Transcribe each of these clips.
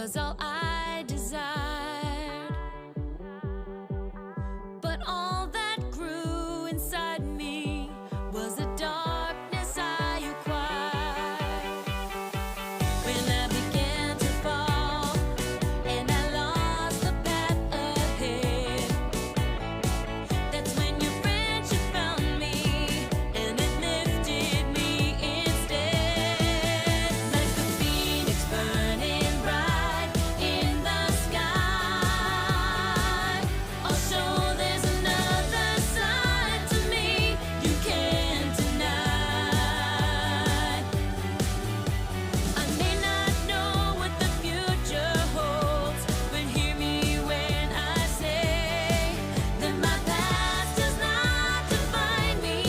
was all I desired. But all that grew inside me was a darkness I acquired. When I began to fall and I lost the path ahead, that's when your friendship found me and it lifted me instead. Like a phoenix burning bright in the sky. Also there's another side to me you can't deny. I may not know what the future holds, but hear me when I say that my past does not define me,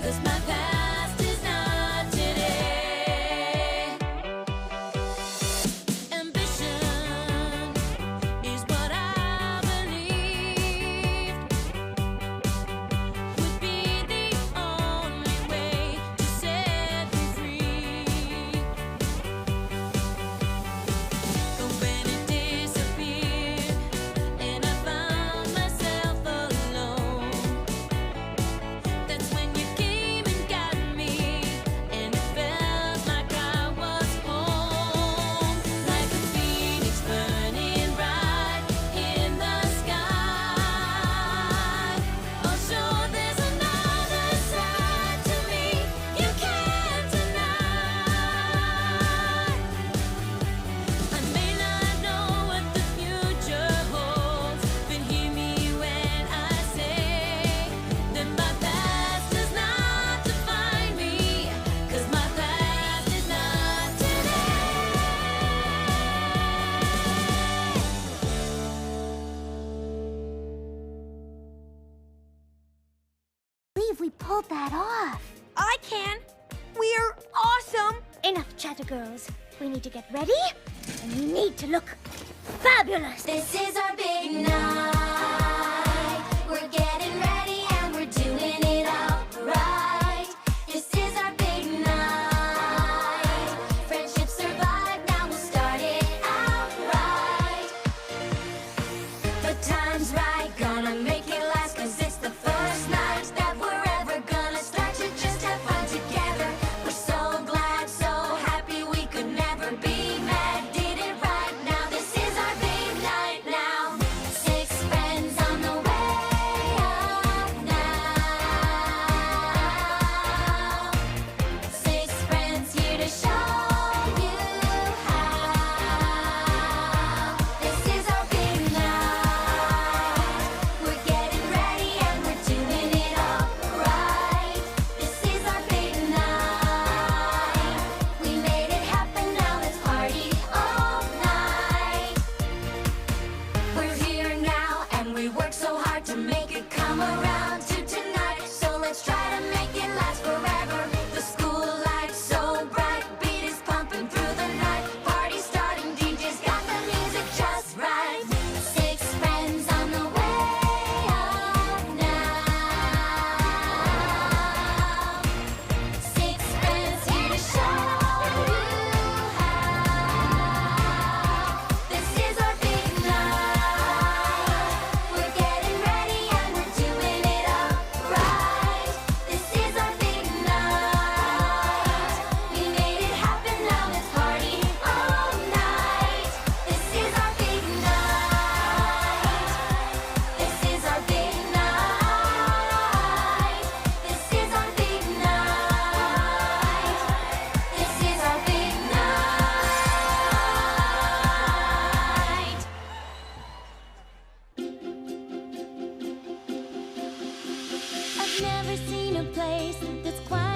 'cause my past is not today. Ambition is what I believed would be the only way to set me free. But when it disappeared and I found myself alone, that's when you came and got me, and it felt like I was home. Like a phoenix burning bright in the sky. Also there's another side to me you can't deny. I may not know what the future holds, but hear me when I say that my past does not define me, 'cause my past is not today. Believe we pulled that off. I can. We're awesome. Enough chatter, girls. We need to get ready, and we need to look fabulous. This is our big night. We're getting ready and we're doing it all right. This is our big night. Friendship survived, now we'll start it out right. The time's right, gonna make it last, 'cause it's the first night that we're ever gonna start to just have fun together. We're so glad, so happy we could never be mad. Did it right now, this is our big night now. 6 friends on the way up now. 6 friends here to show you how. This is our big night. We're getting ready and we're doing it all right. This is our big night. We made it happen, now let's party all night. We're here now and we work so hard to make it come around to tonight. So let's try to make it last forever. The school lights so bright, beat is pumping through the night. Party starting, DJ's got the music just right. 6 friends on the way up now. 6 friends here to show you how. This is our big night. We're getting ready and we're doing it all right. This is our big night. We made it happen, now let's party all night. This is our big night. This is our big night. This is our big night. This is our big night. I've never seen a place that's quite